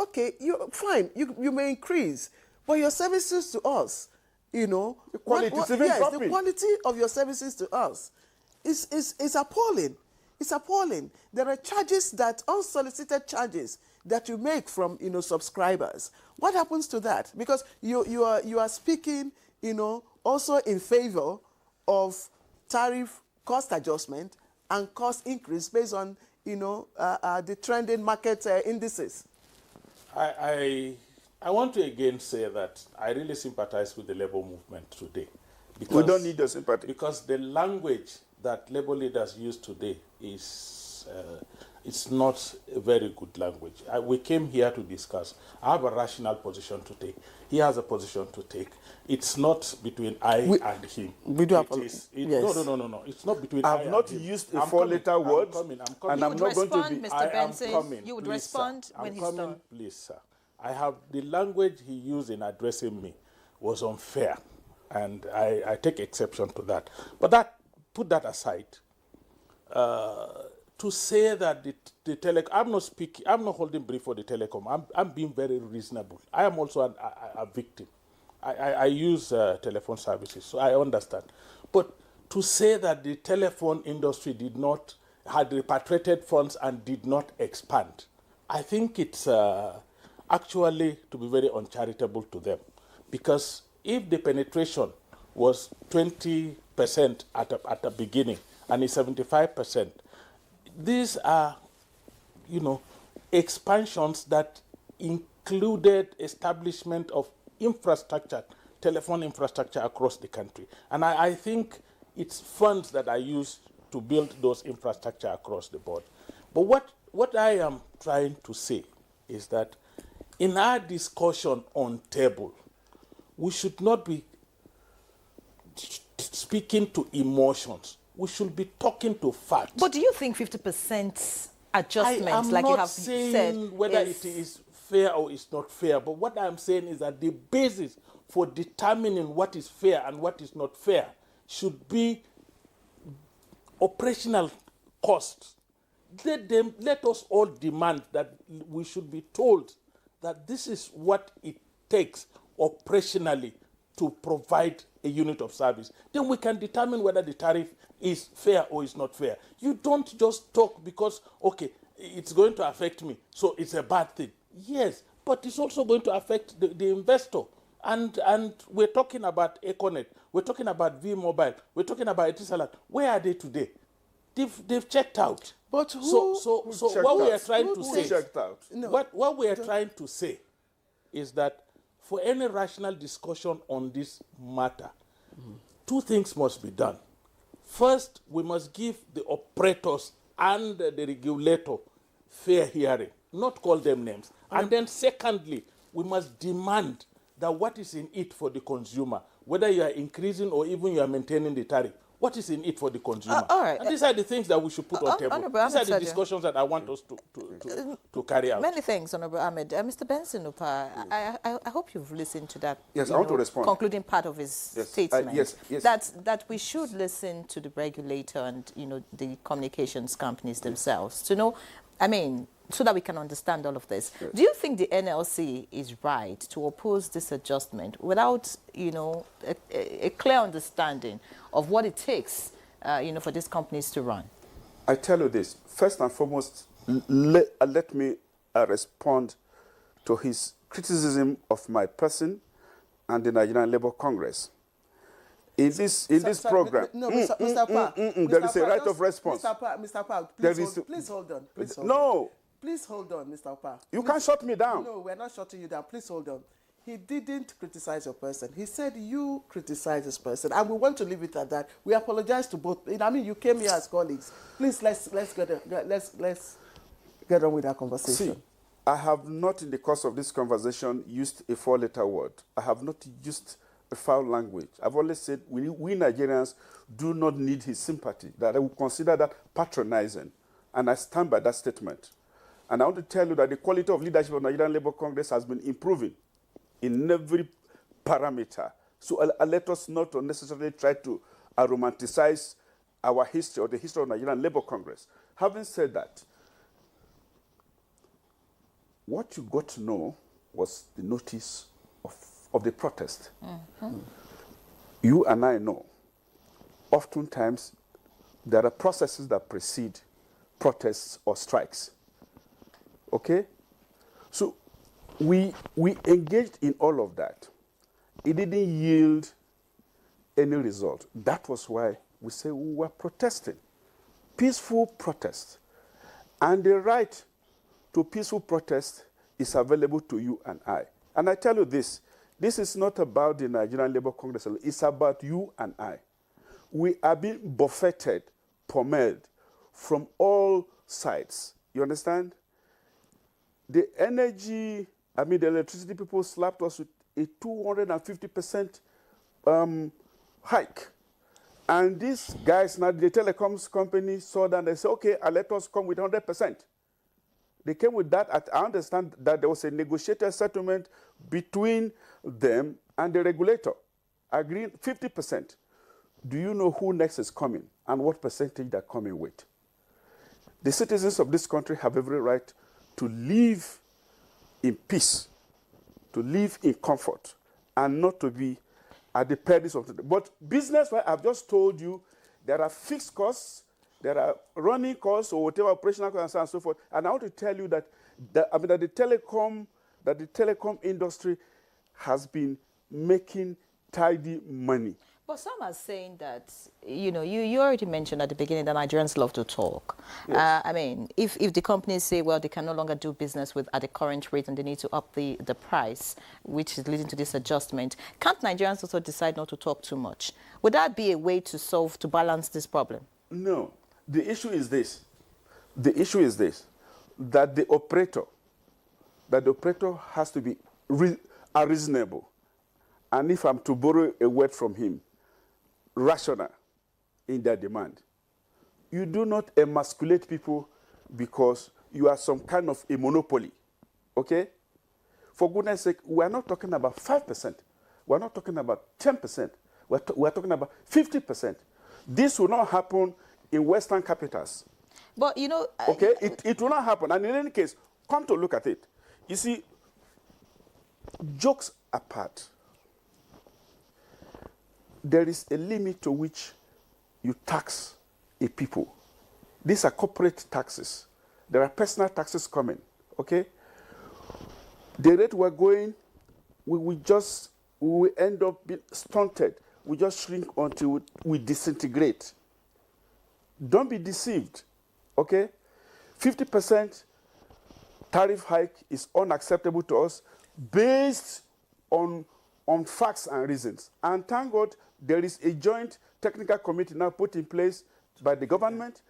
okay, fine, you may increase, but your services to us, the quality, the quality of your services to us is appalling. It's appalling. There are charges, that unsolicited charges that you make from subscribers. What happens to that? Because you are speaking also in favor of tariff cost adjustment and cost increase based on the trending market indices. I want to again say that I really sympathize with the labor movement today. Because, we don't need your sympathy. Because the language that labor leaders use today is it's not a very good language. We came here to discuss. I have a rational position to take. He has a position to take. It's not between and him. We do have yes. No. It's not between I have not used a four-letter word. I'm coming. And I'm not going to be. Mr. Benson, you would respond when he's done. Please, sir. I have the language he used in addressing me was unfair, and I take exception to that. But put that aside. To say that the telecom, I'm not holding brief for the telecom. I'm being very reasonable. I am also a victim. I use telephone services, so I understand. But to say that the telephone industry had repatriated funds and did not expand, I think it's actually to be very uncharitable to them. Because if the penetration was 20% at the beginning and is 75%, these are, expansions that included establishment of infrastructure, telephone infrastructure across the country. And I think it's funds that are used to build those infrastructure across the board. But what I am trying to say is that in our discussion on table, we should not be speaking to emotions. We should be talking to facts. But do you think 50% adjustments, like you have said, I'm not saying whether it is fair or it's not fair, but what I'm saying is that the basis for determining what is fair and what is not fair should be operational costs. Let us all demand that we should be told that this is what it takes operationally to provide a unit of service. Then we can determine whether the tariff is fair or is not fair. You don't just talk because, okay, it's going to affect me, so it's a bad thing. Yes, but it's also going to affect the investor. And we're talking about Econet, we're talking about V-Mobile, we're talking about Etisalat. Where are they today? They've checked out. But so what we are trying to say, checked out? What we are trying to say is that for any rational discussion on this matter, two things must be done. First, we must give the operators and the regulator fair hearing, not call them names. And then secondly, we must demand that what is in it for the consumer, whether you are increasing or even you are maintaining the tariff, what is in it for the consumer? All right. And these are the things that we should put on table. These are the discussions that I want us to carry out. Many thanks, Honorable Ahmed. Mr. Benson Upa, I hope you've listened to that. Yes, I want to respond. Concluding part of his statement. Yes. That we should listen to the regulator and the communications companies themselves to know. So that we can understand all of this. Yes. Do you think the NLC is right to oppose this adjustment without, a clear understanding of what it takes, for these companies to run? I tell you this. First and foremost, let me respond to his criticism of my person and the Nigerian Labour Congress. In this program, Mr. Pa, there is a right of response. Mr. Pa, please hold on. No. Please hold on, Mr. Pa. You can't shut me down. No, we're not shutting you down. Please hold on. He didn't criticize your person. He said you criticize this person, and we want to leave it at that. We apologize to both. You came here as colleagues. Please, let's get on with our conversation. See, I have not, in the course of this conversation, used a four-letter word. I have not used a foul language. I've always said we Nigerians do not need his sympathy. That I would consider that patronizing, and I stand by that statement. And I want to tell you that the quality of leadership of Nigerian Labour Congress has been improving in every parameter. So let us not unnecessarily try to romanticize our history or the history of Nigerian Labour Congress. Having said that, what you got to know was the notice of the protest. You and I know, oftentimes, there are processes that precede protests or strikes. Okay? So we engaged in all of that. It didn't yield any result. That was why we say we were protesting. Peaceful protest. And the right to peaceful protest is available to you and I. And I tell you this is not about the Nigerian Labour Congress, it's about you and I. We are being buffeted, pommeled from all sides. You understand? The the electricity people slapped us with a 250% hike. And these guys now, the telecoms company saw that and they said, okay, let us come with 100%. They came with that. I understand that there was a negotiated settlement between them and the regulator, agreeing 50%. Do you know who next is coming and what percentage they're coming with? The citizens of this country have every right to live in peace, to live in comfort, and not to be at the perils of the... But business-wise, I've just told you, there are fixed costs, there are running costs or whatever, operational costs and so forth. And I want to tell you that the telecom industry has been making tidy money. But some are saying that, you already mentioned at the beginning that Nigerians love to talk. Yes. If the companies say, well, they can no longer do business at the current rate and they need to up the price, which is leading to this adjustment, can't Nigerians also decide not to talk too much? Would that be a way to balance this problem? No. The issue is this. That the operator has to be reasonable. And if I'm to borrow a word from him, rational in their demand. You do not emasculate people because you are some kind of a monopoly. Okay? For goodness sake, we are not talking about 5%. We are not talking about 10%. We are talking about 50%. This will not happen in Western capitals. But, okay? It will not happen. And in any case, come to look at it. You see, jokes apart, there is a limit to which you tax a people. These are corporate taxes. There are personal taxes coming, okay? The rate we're going, we will end up being stunted. We just shrink until we disintegrate. Don't be deceived, okay? 50% tariff hike is unacceptable to us based on facts and reasons. And thank God, there is a joint technical committee now put in place by the government.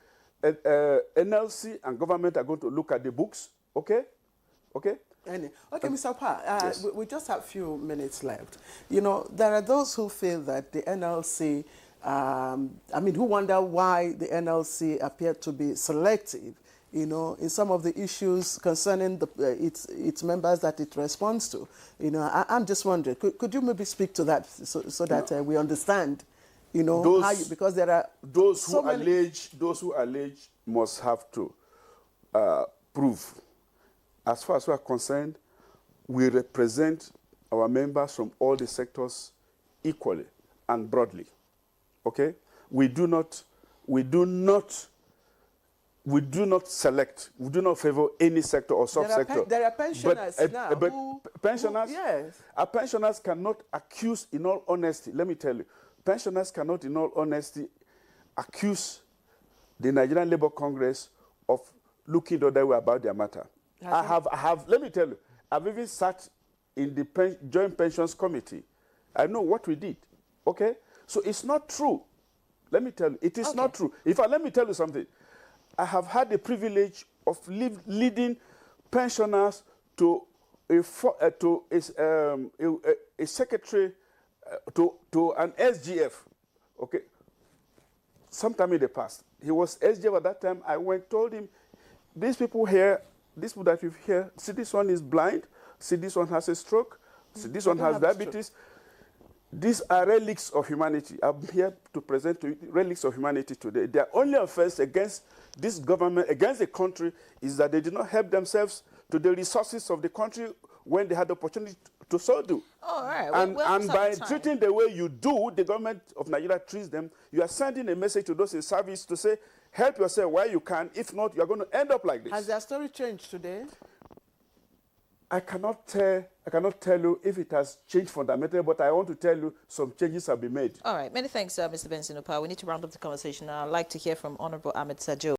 NLC and government are going to look at the books. Okay? Okay? Okay, Mr. Pa, yes. we just have a few minutes left. There are those who feel that the NLC, who wonder why the NLC appeared to be selective, in some of the issues concerning its members that it responds to. I'm just wondering, could you maybe speak to that so that we understand, because there are those who allege must have to prove. As far as we are concerned, we represent our members from all the sectors equally and broadly. Okay? We do not select. We do not favor any sector or subsector. There are pensioners now. Yes. Our pensioners cannot accuse, in all honesty, let me tell you, pensioners cannot, in all honesty, accuse the Nigerian Labour Congress of looking the other way about their matter. I have. Let me tell you, I've even sat in the Joint Pensions Committee. I know what we did. Okay? So it's not true. Let me tell you, it is not true. Let me tell you something. I have had the privilege of leading pensioners to a secretary, to an SGF, okay, sometime in the past. He was SGF at that time. I told him, these people here, these people that you hear, see this one is blind, see this one has a stroke, see this one has diabetes. These are relics of humanity. I'm here to present to you relics of humanity today. Their only offense against this government, against the country, is that they did not help themselves to the resources of the country when they had the opportunity to so do. All right. And by treating the way you do, the government of Nigeria treats them, you are sending a message to those in service to say, help yourself where you can. If not, you are going to end up like this. Has their story changed today? I cannot tell you if it has changed fundamentally, but I want to tell you some changes have been made. All right. Many thanks, Mr. Benson Opa. We need to round up the conversation. I'd like to hear from Honorable Ahmed Sajo.